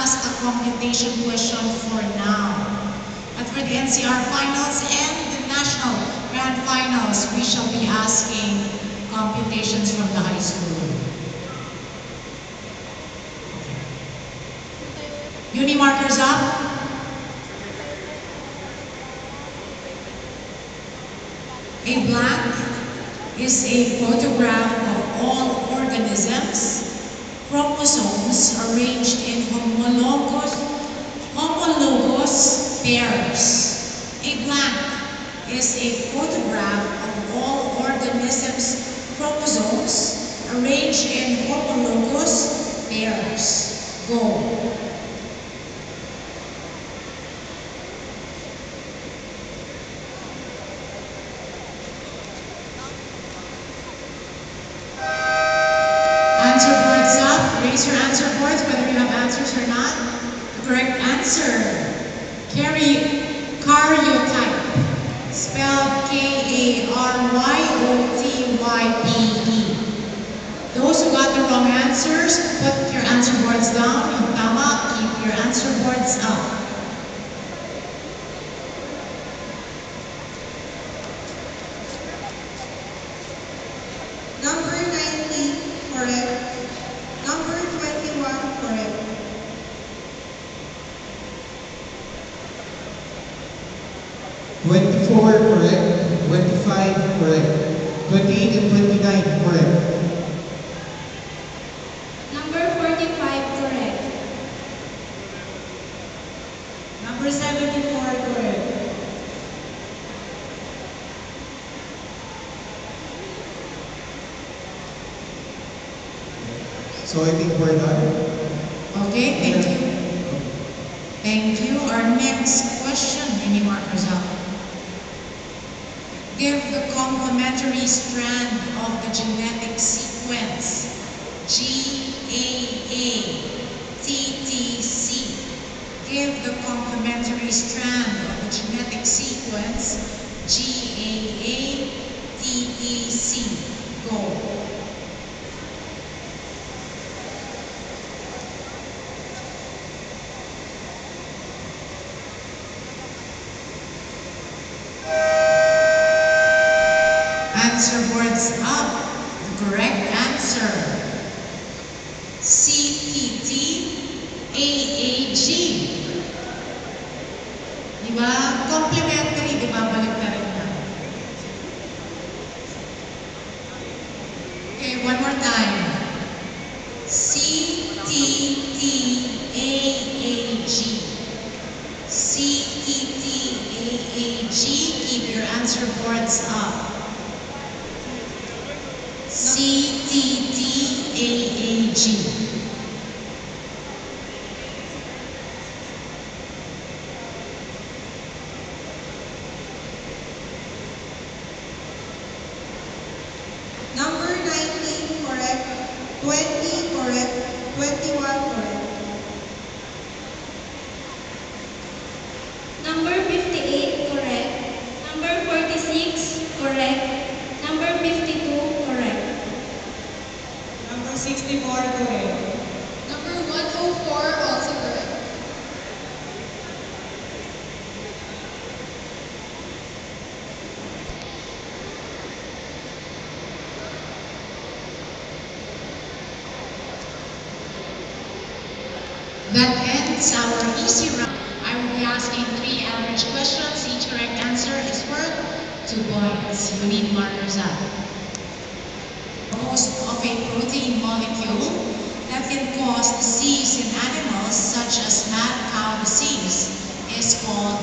ask a computation question for now. But for the NCR finals and the national grand finals, we shall be asking computations from the high school. Uni markers up. A blank is a photograph of all organisms, chromosomes arranged in homologous pairs. A blank is a photograph of all organisms, chromosomes arranged in homologous pairs. Go. Answer boards up. Raise your answer boards whether you have answers or not. The correct answer, karyotype, spelled K-A-R-Y-O-T-Y-P-E. Those who got the wrong answers, put your answer boards down. Yung tama, keep your answer boards up. Number 19, correct. Number 21, correct. Correct, 25 correct, 28 and 29 correct. Number 45 correct. Number 74 correct. So I think we're done. Okay, thank you. Thank you. Our next question, mini markers up. Give the complementary strand of the genetic sequence GAA-TTC. Give the complementary strand of the genetic sequence GAA-TTC. Go. Answer boards up. The correct answer, CTT-AAG. Diba? Complementary, diba? Balik na rin na. Okay, one more time. CTT-AAG. CTT-AAG. Keep your answer boards up. CTT-AAG. Number 19, correct. 20, correct. 21, correct. Number 58 correct. Number 46 correct. Number 52 correct. Number 64 correct. Number 104, also correct. That ends our easy round. I will be asking 3 average questions. Each correct answer is worth 2 points. You need markers up. Composed of a protein molecule that can cause disease in animals such as mad cow disease is called